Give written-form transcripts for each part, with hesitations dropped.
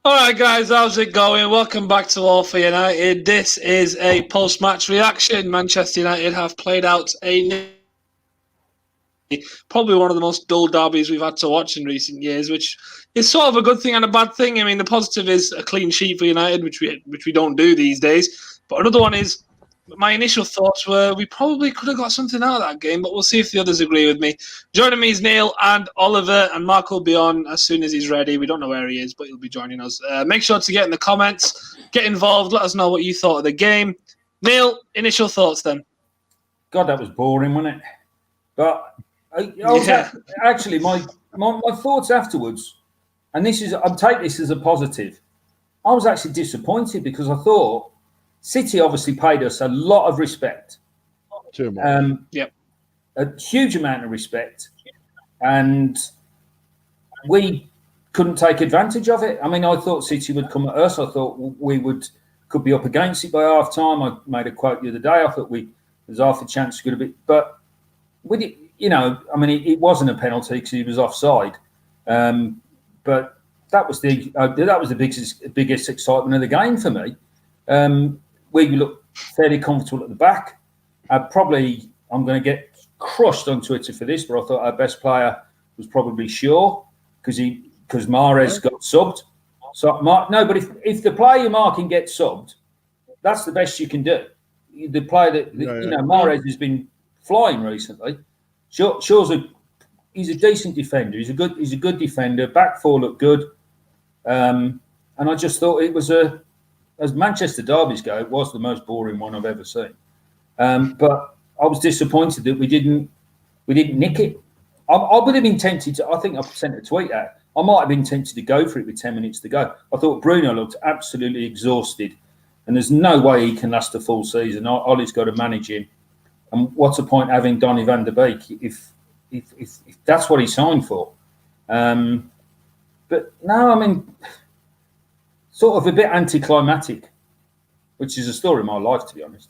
All right, guys, how's it going? Welcome back to All for United. This is a post-match reaction. Manchester United have played out probably one of the most dull derbies we've had to watch in recent years, which is sort of a good thing and a bad thing. I mean, the positive is a clean sheet for United, which we don't do these days. But another one is my initial thoughts were we probably could have got something out of that game, but we'll see if the others agree with me. Joining me is Neil and Oliver, and Mark will be on as soon as he's ready. We don't know where he is, but he'll be joining us. Make sure to get in the comments, get involved, let us know what you thought of the game. Neil, initial thoughts then. God, that was boring, wasn't it? But actually, my thoughts afterwards, and I'll take this as a positive. I was actually disappointed because I thought City obviously paid us a lot of respect. Too much. A huge amount of respect, and we couldn't take advantage of it. I mean, I thought City would come at us. I thought we could be up against it by half time. I made a quote the other day. I thought there's half a chance we could have been, but with it, I mean, it wasn't a penalty because he was offside. But that was the biggest excitement of the game for me. We looked fairly comfortable at the back. I'm going to get crushed on Twitter for this, but I thought our best player was probably Shaw because Mahrez got subbed. So but if the player you're marking gets subbed, that's the best you can do. The player Mahrez has been flying recently. Shaw's he's a decent defender. He's a good defender. Back four looked good, and I just thought it was as Manchester derbies go, it was the most boring one I've ever seen. But I was disappointed that we didn't nick it. I would have been tempted to. I think I sent a tweet out. I might have been tempted to go for it with 10 minutes to go. I thought Bruno looked absolutely exhausted, and there's no way he can last a full season. Ollie's got to manage him. And what's the point having Donny van der Beek if that's what he signed for? But no, I mean, sort of a bit anticlimactic, which is a story of my life, to be honest.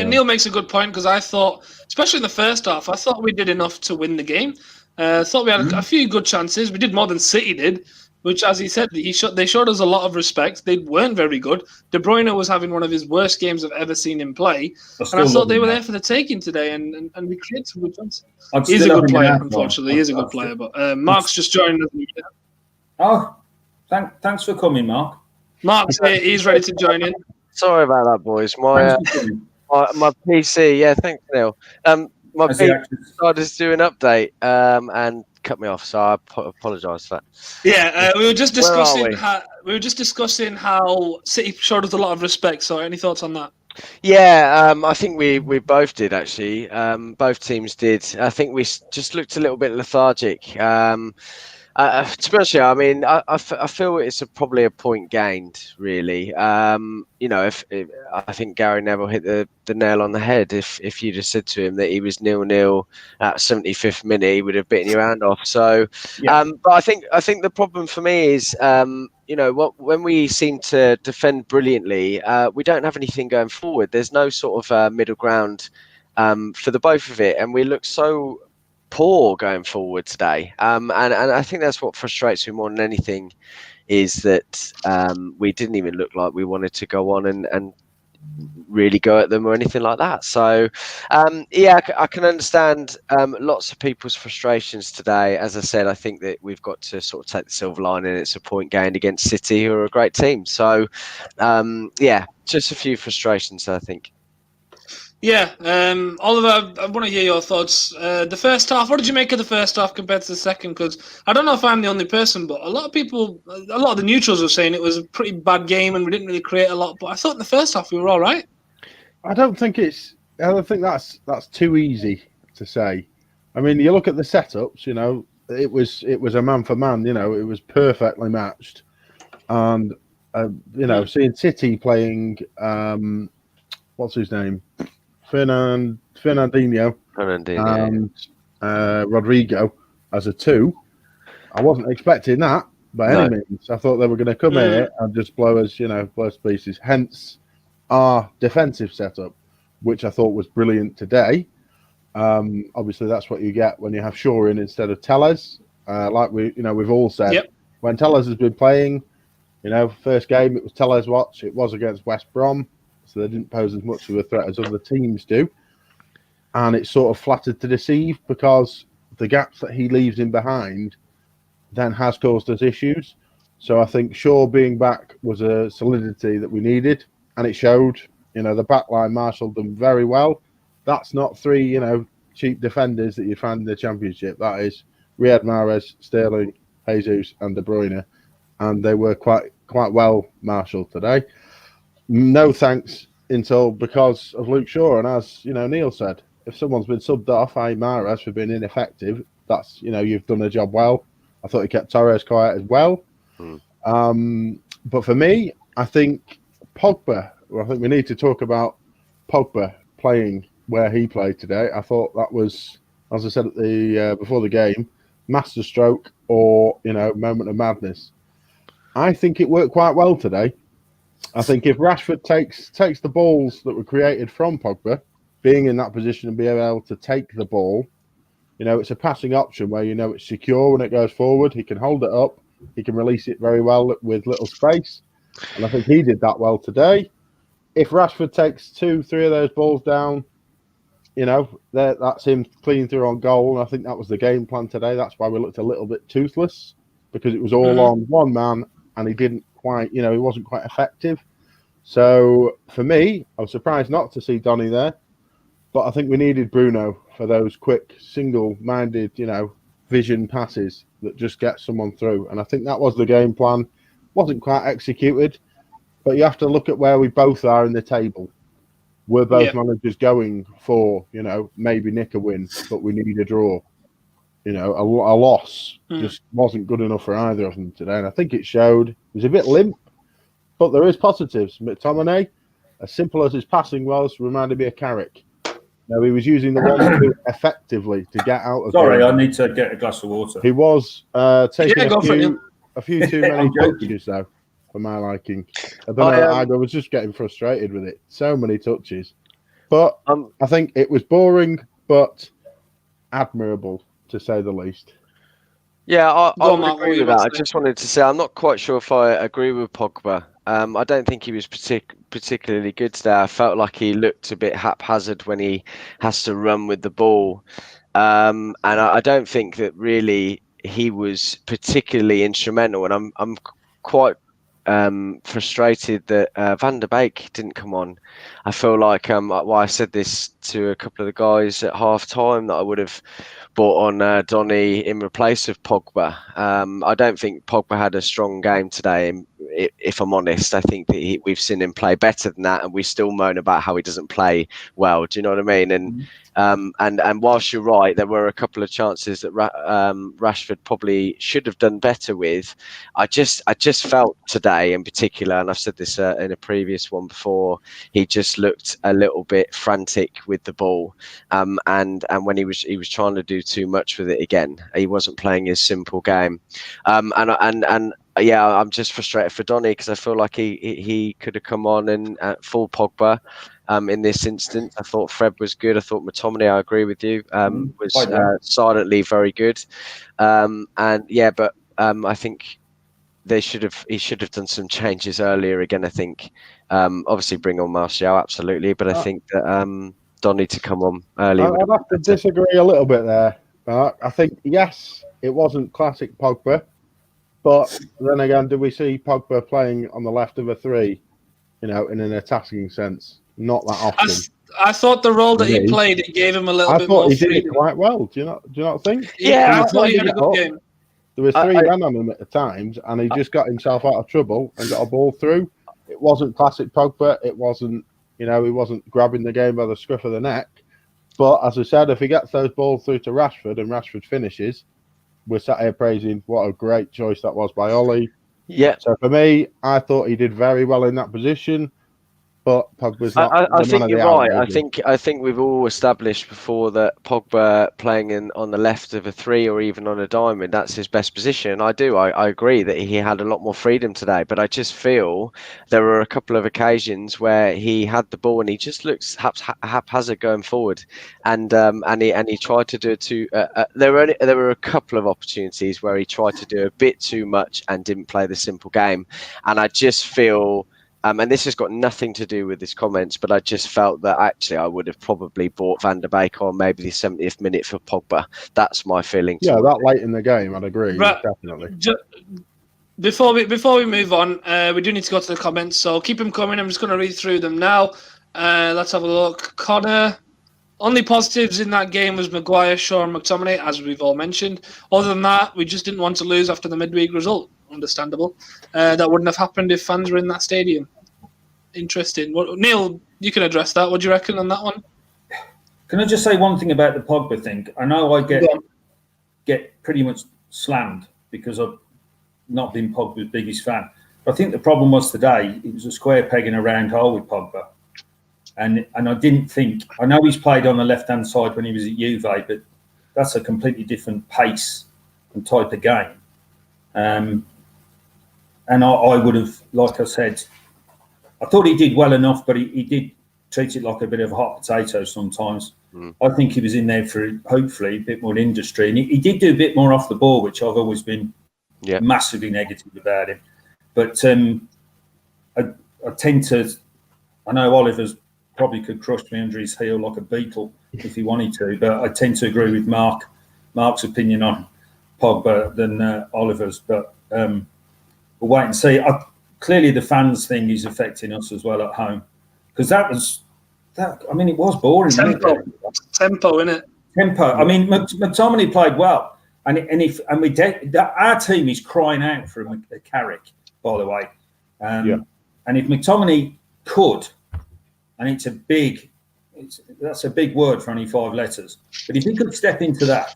Neil makes a good point because I thought, especially in the first half, I thought we did enough to win the game. I thought we had a few good chances. We did more than City did, which, as he said, they showed us a lot of respect. They weren't very good. De Bruyne was having one of his worst games I've ever seen him play. And I thought they were there for the taking today, and we created some good chances. He's a good player, unfortunately. He is a good player. But Mark's just joining us. Oh, thanks for coming, Mark. Mark's here. He's ready to join in. Sorry about that, boys. My PC, yeah, thanks, Neil. My PC decided to do an update and cut me off, so I apologise for that. Yeah, we were just discussing how City showed us a lot of respect. So, any thoughts on that? Yeah, I think we both did actually. Both teams did. I think we just looked a little bit lethargic. To be honest, I mean, I feel it's probably a point gained, really. If I think Gary Neville hit the nail on the head. If you just said to him that he was 0-0 at 75th minute, he would have bitten your hand off. So, yeah. But I think the problem for me is, when we seem to defend brilliantly, we don't have anything going forward. There's no sort of middle ground for the both of it, and we look so poor going forward today, and I think that's what frustrates me more than anything, is that we didn't even look like we wanted to go on and really go at them or anything like that. So I can understand lots of people's frustrations today. As I said, I think that we've got to sort of take the silver lining. It's a point gained against City, who are a great team. So just a few frustrations, I think. Yeah, Oliver, I want to hear your thoughts. The first half, what did you make of the first half compared to the second? Because I don't know if I'm the only person, but a lot of the neutrals were saying it was a pretty bad game and we didn't really create a lot. But I thought in the first half we were all right. I don't think that's too easy to say. I mean, you look at the setups. It was a man for man. It was perfectly matched, and seeing City playing what's his name? Fernandinho and Rodrigo as a two. I wasn't expecting that by any means. I thought they were going to come here and just blow us to pieces. Hence our defensive setup, which I thought was brilliant today. Obviously, that's what you get when you have Shaw in instead of Tellez. Like we've all said, Yep. when Tellez has been playing, first game it was Tellez watch. It was against West Brom, so they didn't pose as much of a threat as other teams do. And it's sort of flattered to deceive because the gaps that he leaves in behind then has caused us issues. So I think Shaw being back was a solidity that we needed, and it showed. The back line marshalled them very well. That's not three, cheap defenders that you find in the Championship. That is Riyad Mahrez, Sterling, Jesus, and De Bruyne, and they were quite well marshalled today. No thanks because of Luke Shaw, and as Neil said, if someone's been subbed off, i.e. Mahrez, for being ineffective, that's you've done a job well. I thought he kept Torres quiet as well. But for me, I think Pogba. Well, I think we need to talk about Pogba playing where he played today. I thought that was, as I said at the before the game, masterstroke or moment of madness. I think it worked quite well today. I think if Rashford takes the balls that were created from Pogba, being in that position and being able to take the ball, it's a passing option where it's secure when it goes forward. He can hold it up. He can release it very well with little space. And I think he did that well today. If Rashford takes 2-3 of those balls down, that's him clean through on goal. And I think that was the game plan today. That's why we looked a little bit toothless, because it was all on one man and he didn't quite, he wasn't quite effective. So for me, I was surprised not to see Donny there. But I think we needed Bruno for those quick, single-minded, vision passes that just get someone through. And I think that was the game plan. Wasn't quite executed, but you have to look at where we both are in the table. We're both managers going for, maybe nick a win, but we need a draw. A loss just wasn't good enough for either of them today. And I think it showed. It was a bit limp, but there is positives. McTominay, as simple as his passing was, reminded me of Carrick. He was using the 1-2 effectively to get out of. Sorry, I need to get a glass of water. He was taking a few too many I'm touches, though, for my liking. I don't know. I was just getting frustrated with it. So many touches. But I think it was boring, but admirable, to say the least. Yeah, I would agree with that. I just wanted to say I'm not quite sure if I agree with Pogba. I don't think he was particularly good today. I felt like he looked a bit haphazard when he has to run with the ball. And I don't think that really he was particularly instrumental. And I'm quite frustrated that Van der Beek didn't come on. I feel like I said this to a couple of the guys at half time, that I would have brought on Donny in replace of Pogba. I don't think Pogba had a strong game today. If I'm honest, I think that we've seen him play better than that, and we still moan about how he doesn't play well. Do you know what I mean? And whilst you're right, there were a couple of chances that Rashford probably should have done better with. I just felt today in particular, and I've said this in a previous one before, he just looked a little bit frantic with the ball, and when he was trying to do too much with it again. He wasn't playing his simple game, yeah, I'm just frustrated for Donny because I feel like he could have come on and full Pogba. In this instance, I thought Fred was good. I thought McTominay, I agree with you, was silently very good. I think he should have done some changes earlier again. I think obviously bring on Martial, absolutely, but I think that Donny to come on earlier. I'd have to disagree a little bit there, Mark. I think yes, it wasn't classic Pogba. But then again, do we see Pogba playing on the left of a three, in an attacking sense? Not that often. I thought the role that he played, it gave him a little bit more freedom. I thought he did it quite well. Do you not think? Yeah, I thought he had a good game. There were three men on him at the times, and he just got himself out of trouble and got a ball through. It wasn't classic Pogba. It wasn't, he wasn't grabbing the game by the scruff of the neck. But as I said, if he gets those balls through to Rashford and Rashford finishes, we're sat here praising what a great choice that was by Ollie. Yeah. So for me, I thought he did very well in that position. but Pogba's not. I the think man of you're the hour, right. is he? I think we've all established before that Pogba playing on the left of a 3 or even on a diamond, that's his best position. I agree that he had a lot more freedom today, but I just feel there were a couple of occasions where he had the ball and he just looks haphazard going forward, and he tried to do it too. There were a couple of opportunities where he tried to do a bit too much and didn't play the simple game, and I just feel. And this has got nothing to do with his comments, but I just felt that actually I would have probably bought Van der Beek on maybe the 70th minute for Pogba. That's my feeling. Yeah, that late in the game, I'd agree. Right. Definitely. Before we move on, we do need to go to the comments, so keep them coming. I'm just going to read through them now. Let's have a look. Connor, only positives in that game was Maguire, Shaw, and McTominay, as we've all mentioned. Other than that, we just didn't want to lose after the midweek result. Understandable. That wouldn't have happened if fans were in that stadium. Interesting. Neil, you can address that. What do you reckon on that one? Can I just say one thing about the Pogba thing? I know I get pretty much slammed because I've not been Pogba's biggest fan. But I think the problem was today, it was a square peg in a round hole with Pogba. And I didn't think, I know he's played on the left-hand side when he was at Juve, but that's a completely different pace and type of game. And I would have, like I said, I thought he did well enough, but he did treat it like a bit of a hot potato sometimes. I think he was in there for, hopefully, a bit more industry. And he did do a bit more off the ball, which I've always been massively negative about him. But I tend to, I know Oliver's probably could crush me under his heel like a beetle if he wanted to, but I tend to agree with Mark's opinion on Pogba than Oliver's. But we'll wait and see. Clearly, the fans thing is affecting us as well at home, because that. I mean, it was boring. Tempo, innit? Tempo. I mean, McTominay played well, and our team is crying out for a Carrick, by the way. And if McTominay could, and that's a big word for only 5 letters, but if he could step into that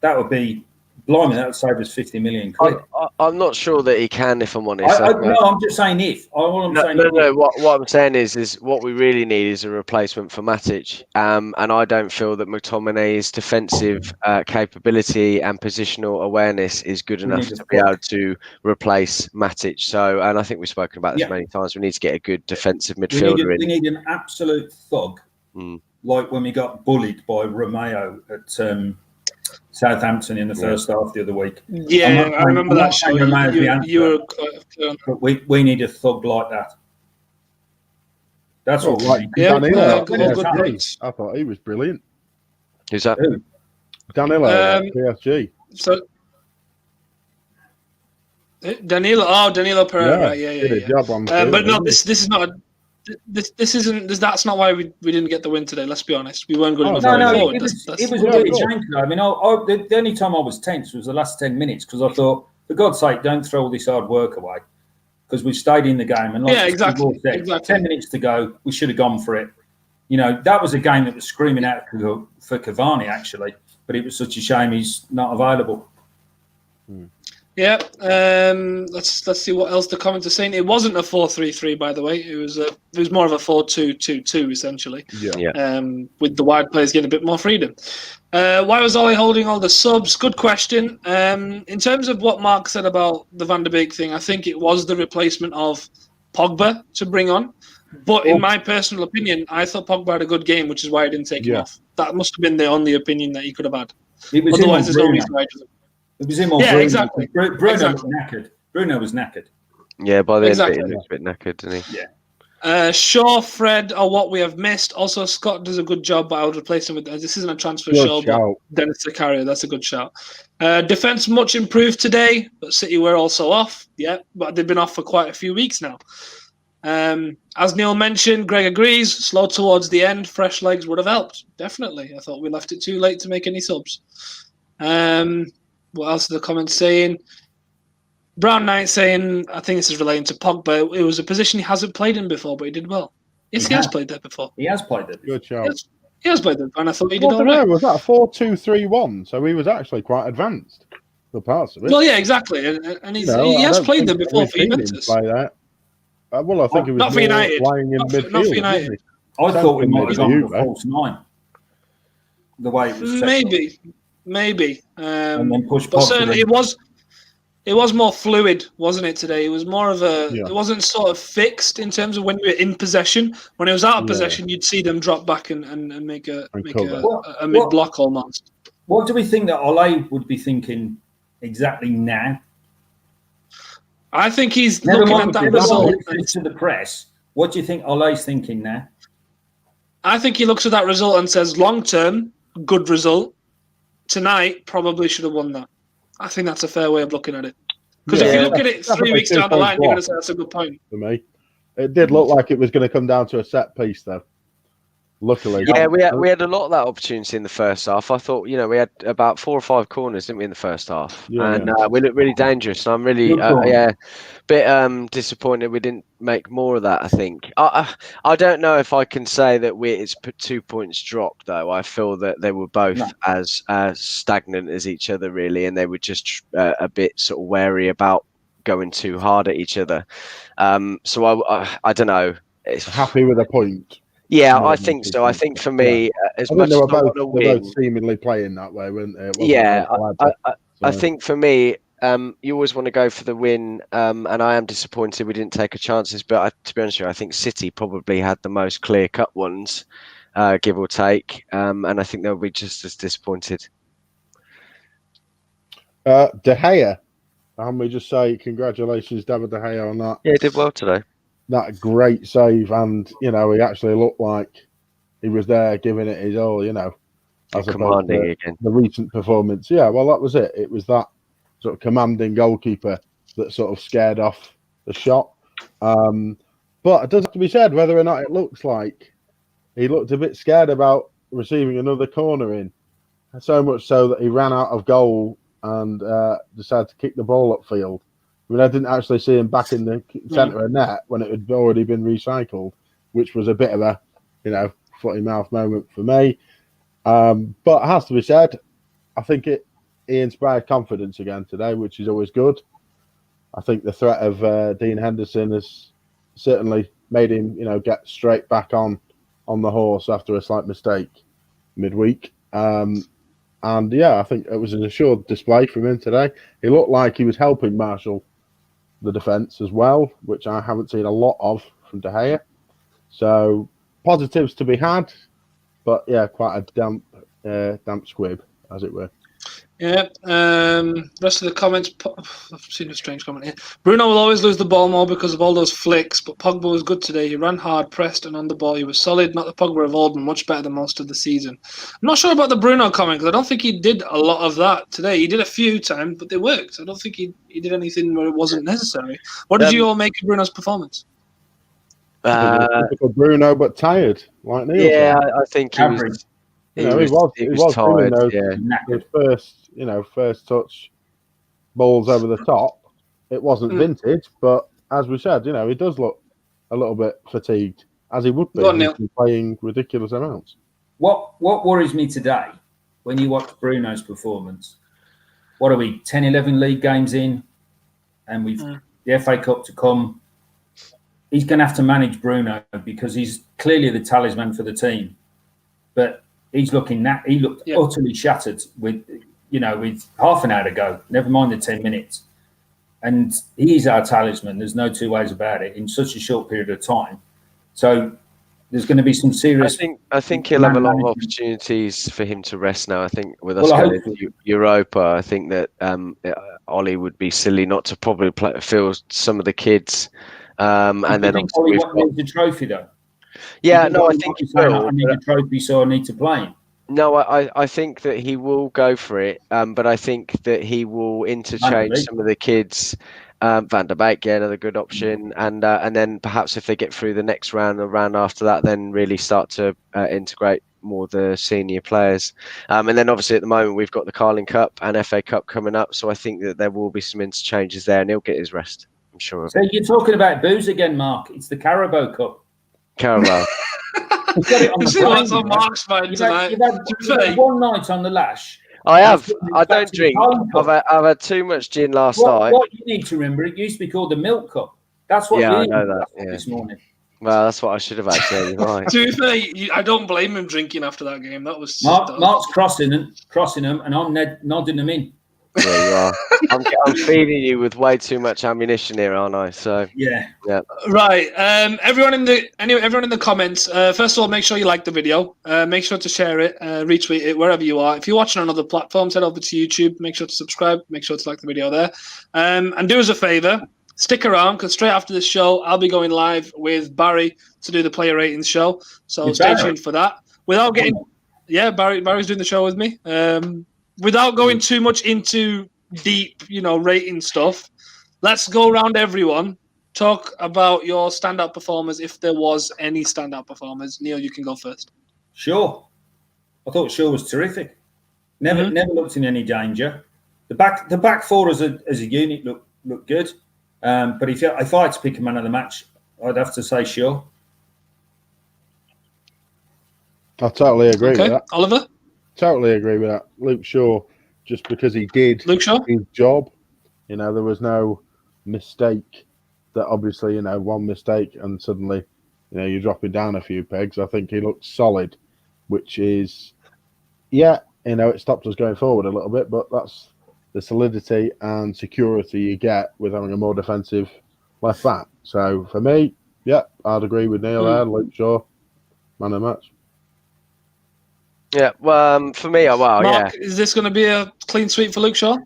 would be. Blimey, that would save us 50 million quid. I'm not sure that he can, if I'm honest. No, I'm just saying if. What I'm saying is what we really need is a replacement for Matic. And I don't feel that McTominay's defensive capability and positional awareness is good enough to be able to replace Matic. So, and I think we've spoken about this many times. We need to get a good defensive midfielder in. We need an absolute thug, like when we got bullied by Romeo at Southampton in the first half the other week. Yeah, I remember that show. You were but we need a thug like that. That's what we need. Danilo, good. I thought he was brilliant. Who's that? Danilo, PSG. So Danilo Pereira. Yeah. But no, this is not. This isn't. That's not why we didn't get the win today. Let's be honest. We weren't good enough. It was a really jank. I mean, the only time I was tense was the last 10 minutes because I thought, for God's sake, don't throw all this hard work away, because we stayed in the game. And like exactly. 10 minutes to go, we should have gone for it. You know, that was a game that was screaming out for Cavani actually, but it was such a shame he's not available. Yeah, let's see what else the comments are saying. It wasn't a 4-3-3, by the way. It was more of a 4-2-2-2 essentially. With the wide players getting a bit more freedom. Why was Ollie holding all the subs? Good question. In terms of what Mark said about the Van der Beek thing, I think it was the replacement of Pogba to bring on. But in my personal opinion, I thought Pogba had a good game, which is why I didn't take him off. That must have been the only opinion that he could have had. Otherwise, there's no reason why he doesn't. It was him or Bruno. Exactly. Bruno was knackered. Bruno was knackered. Yeah, by the end of it, he looks a bit knackered, didn't he? Yeah. Shaw, Fred are what we have missed. Also, Scott does a good job, but I would replace him with this isn't a transfer show, but Dennis Zakaria, that's a good shout. Defense much improved today, but City were also off. Yeah, but they've been off for quite a few weeks now. As Neil mentioned, Greg agrees, slow towards the end, fresh legs would have helped. Definitely. I thought we left it too late to make any subs. What else are the comments saying? Brown Knight saying, I think this is relating to Pogba. It was a position he hasn't played in before, but he did well. Yes, he has played there before. He has played there. Good job. He has played there, and I thought he did all right. Was that a 4-2-3-1? So he was actually quite advanced for parts of it. Well, yeah, exactly. And he has played there before for Juventus. Play that. Well, I think he was not for more United. lying in Not for midfield. United. Wasn't I thought we might have gone you, with a false 9. The way it was set up. Maybe. And then push But Pogba certainly in. it was more fluid, wasn't it, today? It was more of Yeah. it wasn't sort of fixed in terms of when you were in possession. When it was out of possession, you'd see them drop back and make a mid-block almost. What do we think that Ole would be thinking exactly now? I think he's looking at that result. To the press, what do you think Ole's thinking now? I think he looks at that result and says, long-term, good result. Tonight, probably should have won that. I think that's a fair way of looking at it. Because if you look at it 3 weeks down the line, you're going to say that's a good point. For me, it did look like it was going to come down to a set piece, though. Luckily, yeah, we had a lot of that opportunity in the first half. I thought, we had about 4 or 5 corners, didn't we, in the first half? We looked really dangerous. And I'm really, bit disappointed we didn't make more of that. I think I don't know if I can say that it's 2 points dropped, though. I feel that they were both as stagnant as each other, really, and they were just a bit sort of wary about going too hard at each other. So I don't know. Happy with a point. Yeah, I think so. I think for me, as much as I want to win, they were both seemingly playing that way, weren't they? I think for me, you always want to go for the win, and I am disappointed we didn't take a chances. But to be honest with you, I think City probably had the most clear-cut ones, give or take, and I think they'll be just as disappointed. De Gea, and we just say congratulations, David De Gea, on that. Yeah, he did well today. That great save, and he actually looked like he was there giving it his all, as commanding again. The recent performance. Yeah, well, that was it. It was that sort of commanding goalkeeper that sort of scared off the shot. But it does have to be said whether or not it looks like he looked a bit scared about receiving another corner in, so much so that he ran out of goal and decided to kick the ball upfield. I mean, I didn't actually see him back in the centre of net when it had already been recycled, which was a bit of a, footy mouth moment for me. But it has to be said, I think he inspired confidence again today, which is always good. I think the threat of Dean Henderson has certainly made him, get straight back on the horse after a slight mistake midweek. And yeah, I think it was an assured display from him today. He looked like he was helping Marshall the defence as well, which I haven't seen a lot of from De Gea. So positives to be had, but yeah, quite a damp squib, as it were. Yeah. Rest of the comments. I've seen a strange comment here. Bruno will always lose the ball more because of all those flicks, but Pogba was good today. He ran hard, pressed, and on the ball he was solid. Not the Pogba of old, but much better than most of the season. I'm not sure about the Bruno comment because I don't think he did a lot of that today. He did a few times, but they worked. I don't think he did anything where it wasn't necessary. What did you all make of Bruno's performance? Typical Bruno, but tired, like Neil. Yeah, I think he was. He was tired. His first touch balls over the top. It wasn't vintage, but as we said, he does look a little bit fatigued, as he would be. He's been playing ridiculous amounts. What worries me today, when you watch Bruno's performance, what are we, 10, 11 league games in, and we've the FA Cup to come. He's going to have to manage Bruno because he's clearly the talisman for the team, but he looked utterly shattered with half an hour to go, never mind the 10 minutes. And he's our talisman. There's no two ways about it in such a short period of time. So there's going to be some serious... I think he'll have a lot of opportunities for him to rest now. I think with us going into Europa, I think that Ollie would be silly not to probably feel some of the kids. And then obviously we've got the trophy, though. Yeah, no, I think he will. I need a trophy, so I need to play him. No, I think that he will go for it, but I think that he will interchange some of the kids. Van der Beek, yeah, another good option, and then perhaps if they get through the next round, the round after that, then really start to integrate more of the senior players. And then obviously at the moment we've got the Carling Cup and FA Cup coming up, so I think that there will be some interchanges there, and he'll get his rest, I'm sure. So you're talking about booze again, Mark? It's the Carabao Cup. Carabao. You've got it on the plane, on Mark's mind tonight. You've had one night on the lash. I have. I don't drink. I've had too much gin last night. What you need to remember, it used to be called the Milk Cup. That's what Yeah, I Ian know was that, asking yeah. this morning. Well, that's what I should have had. Yeah, you're right. To be fair, I don't blame him drinking after that game. That was Mark's crossing them, and I'm nodding them in. Yeah, you are. I'm feeding you with way too much ammunition here, aren't I? So Yeah. right. Everyone in the comments. First of all, make sure you like the video. Make sure to share it, retweet it wherever you are. If you're watching on other platforms, head over to YouTube. Make sure to subscribe. Make sure to like the video there. And do us a favor. Stick around because straight after this show, I'll be going live with Barry to do the player ratings show. So stay tuned for that. Barry's doing the show with me. Without going too much into deep, rating stuff, let's go around everyone. Talk about your standout performers, if there was any standout performers. Neil, you can go first. Sure. I thought Shaw was terrific. Never looked in any danger. The back four as a unit looked good. But if I had to pick a man of the match, I'd have to say Shaw. I totally agree with that. Oliver? Totally agree with that. Luke Shaw, just because he did his job. There was no mistake that obviously, one mistake and suddenly, you're dropping down a few pegs. I think he looked solid, which is, it stopped us going forward a little bit, but that's the solidity and security you get with having a more defensive left back. So for me, I'd agree with Neil there. Luke Shaw, man of the match. Yeah, well, for me, Mark, is this going to be a clean sweep for Luke Shaw?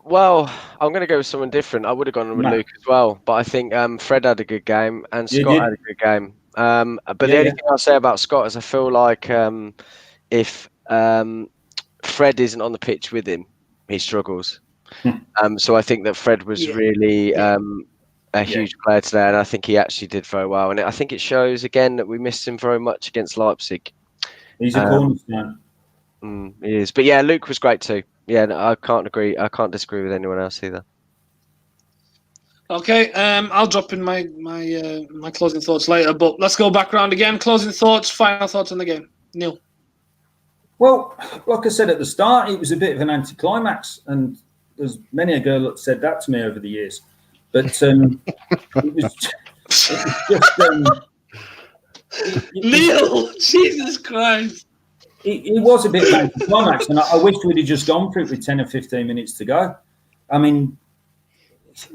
Well, I'm going to go with someone different. I would have gone with Luke as well, but I think Fred had a good game and Scott had a good game. But the only thing I'll say about Scott is I feel like if Fred isn't on the pitch with him, he struggles. So I think that Fred was really a huge player today, and I think he actually did very well. And I think it shows again that we missed him very much against Leipzig. He's a cornerstone. He is, but yeah, Luke was great too. Yeah, no, I can't disagree with anyone else either. Okay, I'll drop in my closing thoughts later, but let's go back around again. Closing thoughts, final thoughts on the game. Neil. Well, like I said at the start, it was a bit of an anticlimax, and there's many a girl that said that to me over the years. But it was just Neil, Jesus Christ. It was a bit of an anticlimax, and I wish we'd have just gone for it with 10 or 15 minutes to go. I mean,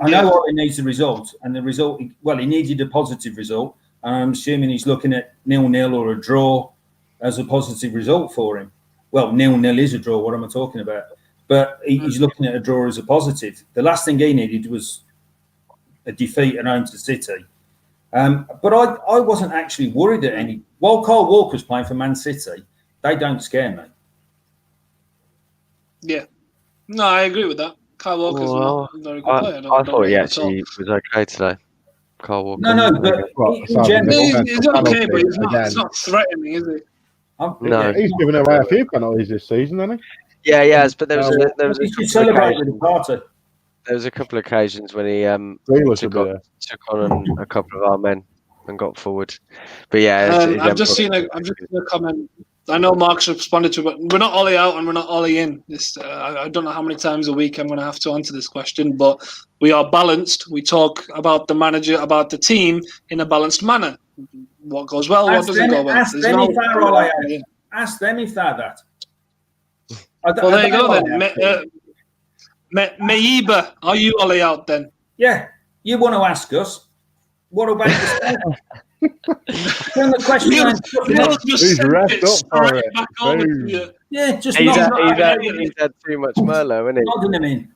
I know Ollie needs a result, and the result, he needed a positive result. I'm assuming he's looking at 0-0 or a draw as a positive result for him. Well, 0-0 is a draw, what am I talking about? But he's looking at a draw as a positive. The last thing he needed was a defeat at home to City. But I wasn't actually worried at any. While Kyle Walker's playing for Man City, they don't scare me. Yeah. No, I agree with that. Kyle Walker's not a very good player. I thought he actually was okay today. Kyle Walker. No, but in general, he's okay, but he's not threatening, is he? No, he's given away a few penalties this season, hasn't he? Yeah, he has. But there was a couple of occasions when he took on a couple of our men and got forward. But yeah, I've just seen a comment. I know Mark's responded to it, but we're not Ollie out and we're not Ollie in. I don't know how many times a week I'm going to have to answer this question, but we are balanced. We talk about the manager, about the team in a balanced manner. What goes well, what doesn't go well. Ask them if they're that. Well, there you go then. Meiba, are you Ollie out then? Yeah, you want to ask us. What about yourself? Turn the question he's had too much Merlot, isn't he?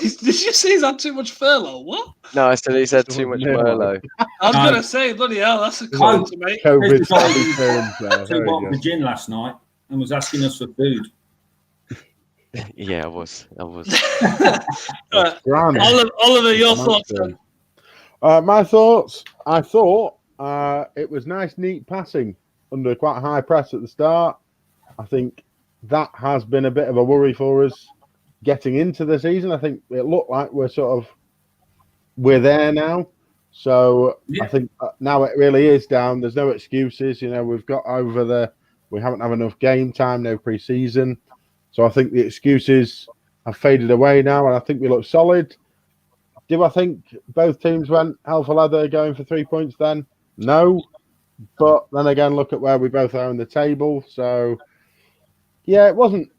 Did you say he's had too much furlough? What? No, I said he's had too much Merlot. I was going to say, bloody hell, that's a comment to make. COVID bottled the gin last night and was asking us for food. Yeah, I was. Oliver, your thoughts then? My thoughts. I thought it was nice, neat passing under quite high press at the start. I think that has been a bit of a worry for us getting into the season. I think it looked like we're there now. So I think now it really is down. There's no excuses. We've got we haven't had enough game time, no pre-season. So I think the excuses have faded away now, and I think we look solid. do I think both teams went hell for leather going for 3 points then? No. But then again, look at where we both are in the table. So, yeah, it wasn't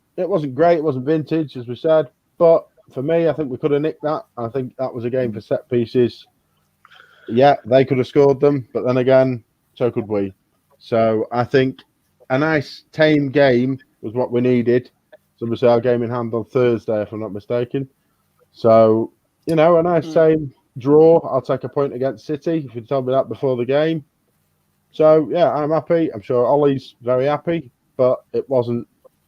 great. It wasn't vintage, as we said. But for me, I think we could have nicked that. I think that was a game for set pieces. Yeah, they could have scored them. But then again, so could we. So I think a nice, tame game was what we needed. So we say our game in hand on Thursday, if I'm not mistaken. So, a nice, tame draw. I'll take a point against City, if you told me that before the game. So, yeah, I'm happy. I'm sure Ollie's very happy, but it wasn't,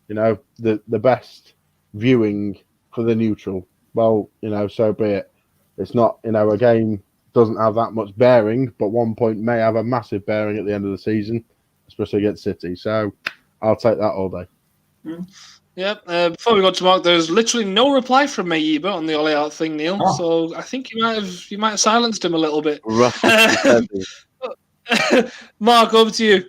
the best viewing for the neutral. Well, so be it. It's not, a game doesn't have that much bearing, but 1 point may have a massive bearing at the end of the season, especially against City. So, I'll take that all day. Yeah. Before we go to Mark, there's literally no reply from Mayiba on the Ollie out thing, Neil. Oh. So I think you might have silenced him a little bit. Mark, over to you.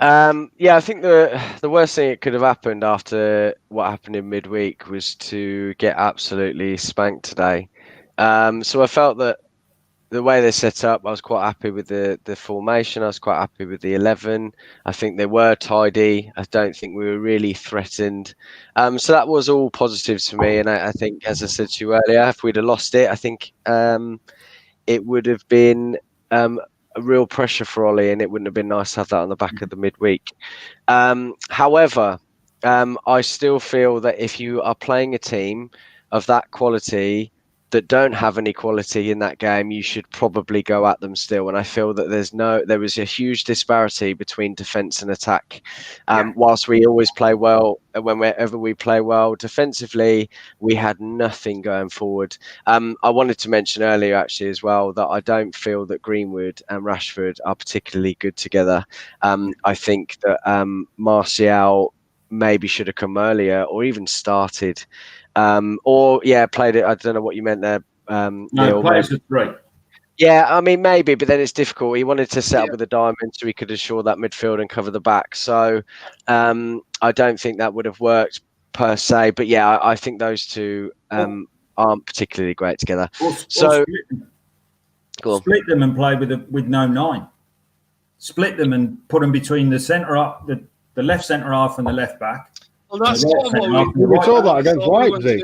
Yeah, I think the worst thing that could have happened after what happened in midweek was to get absolutely spanked today. So I felt that the way they set up, I was quite happy with the formation. I was quite happy with the 11. I think they were tidy. I don't think we were really threatened. So that was all positives for me. And I think, as I said to you earlier, if we'd have lost it, I think it would have been a real pressure for Ollie, and it wouldn't have been nice to have that on the back of the midweek. However, I still feel that if you are playing a team of that quality that don't have any quality in that game, you should probably go at them still. And I feel that there was a huge disparity between defence and attack. Whilst we always play well, whenever we play well defensively, we had nothing going forward. I wanted to mention earlier actually as well that I don't feel that Greenwood and Rashford are particularly good together. I think that Martial maybe should have come earlier or even started. Played it. I don't know what you meant there. No, players of 3. Yeah, I mean, maybe, but then it's difficult. He wanted to set up with a diamond so he could assure that midfield and cover the back. So I don't think that would have worked per se. But yeah, I think those two aren't particularly great together. Split them and play with no 9. Split them and put them between the centre up, the left centre half and the left back. Well, that's sort of what we saw that against Leipzig.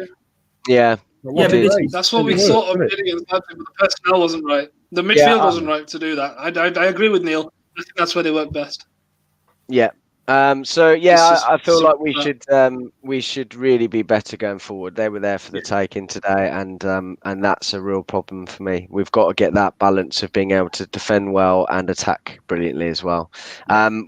Yeah. That's what we sort of did against Leipzig, but the personnel wasn't right. The midfield wasn't right to do that. I agree with Neil. I think that's where they work best. Yeah. I feel like we should really be better going forward. They were there for the taking today, and that's a real problem for me. We've got to get that balance of being able to defend well and attack brilliantly as well.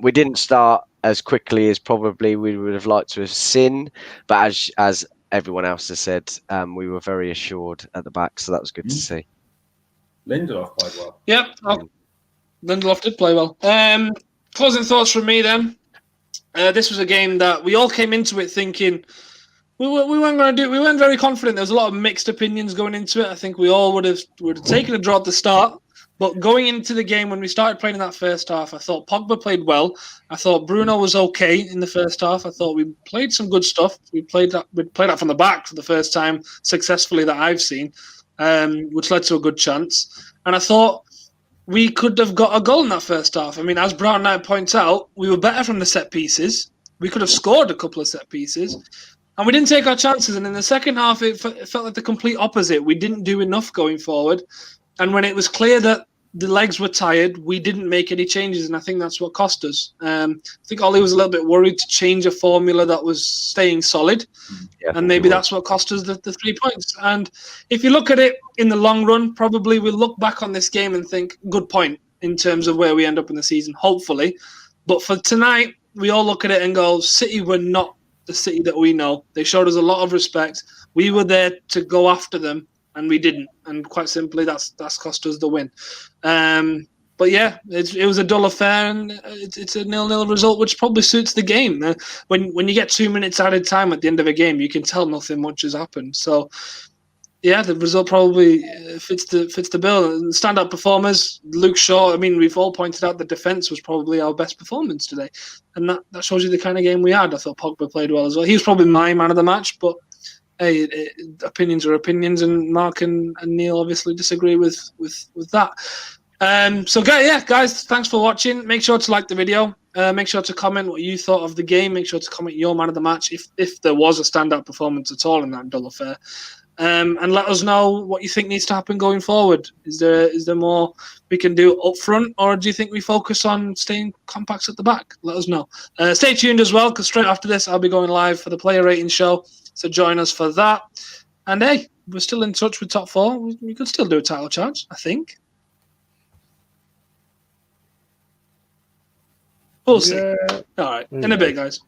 We didn't start as quickly as probably we would have liked to have seen, but as everyone else has said, we were very assured at the back, so that was good to see. Lindelof played well. Yeah, Lindelof did play well. Closing thoughts from me then. This was a game that we all came into it thinking we weren't going to do. We weren't very confident. There was a lot of mixed opinions going into it. I think we all would have taken a draw at the start. But going into the game, when we started playing in that first half, I thought Pogba played well. I thought Bruno was okay in the first half. I thought we played some good stuff. We played that from the back for the first time successfully that I've seen, which led to a good chance. And I thought we could have got a goal in that first half. I mean, as Brown Knight points out, we were better from the set pieces. We could have scored a couple of set pieces. And we didn't take our chances. And in the second half, it felt like the complete opposite. We didn't do enough going forward. And when it was clear that the legs were tired, we didn't make any changes, and I think that's what cost us. I think Ollie was a little bit worried to change a formula that was staying solid, and maybe that's what cost us the 3 points. And if you look at it in the long run, probably we'll look back on this game and think, good point in terms of where we end up in the season, hopefully. But for tonight, we all look at it and go, City were not the City that we know. They showed us a lot of respect. We were there to go after them, and we didn't, and quite simply, that's cost us the win. But yeah, it was a dull affair, and it's a 0-0 result, which probably suits the game. When you get 2 minutes added time at the end of a game, you can tell nothing much has happened. So yeah, the result probably fits the bill. And standout performers, Luke Shaw. I mean, we've all pointed out the defence was probably our best performance today, and that shows you the kind of game we had. I thought Pogba played well as well. He was probably my man of the match, but hey, opinions are opinions, and Mark and Neil obviously disagree with that. So guys, thanks for watching. Make sure to like the video. Make sure to comment what you thought of the game. Make sure to comment your man of the match if there was a standout performance at all in that dull affair. And let us know what you think needs to happen going forward. Is there more we can do up front, or do you think we focus on staying compacts at the back? Let us know. Stay tuned as well, because straight after this, I'll be going live for the player rating show. So join us for that. And hey, we're still in touch with top 4. We could still do a title charge, I think. We'll see. All right. In a bit, guys.